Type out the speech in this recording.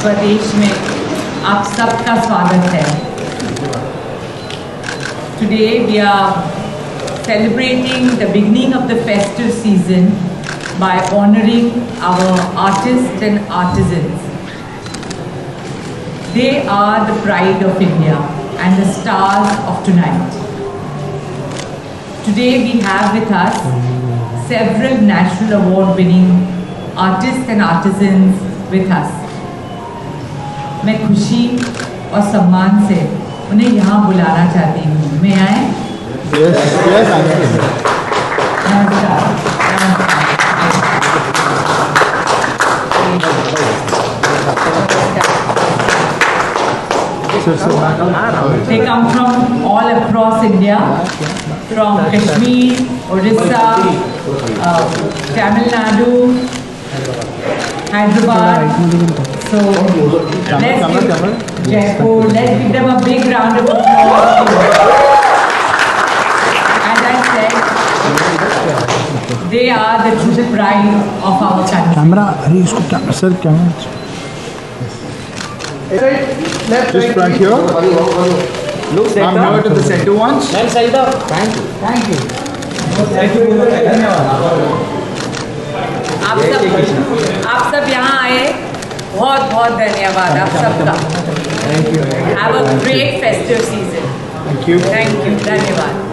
स्वदेश में आप सबका स्वागत है। Today we are celebrating the beginning of the festive season by honoring our artists and artisans. They are the pride of India and the stars of tonight. Today we have with us several national award winning artists and artisans with us. मैं खुशी और सम्मान से उन्हें यहाँ बुलाना चाहती हूँ। मैं आए? नमस्कार। They come from all across India, from Kashmir, Orissa, Tamil Nadu, Hyderabad. So let's give Jaipur. Let's give them a big round of applause. As I said, they are the true pride of our country. Camera अरे इसको क्या sir camera Just front here. Look, come here to the center ones. Thank you आप सब यहाँ आए, बहुत बहुत धन्यवाद आप सबका। Have a great festive season. Thank you. Thank you. धन्यवाद।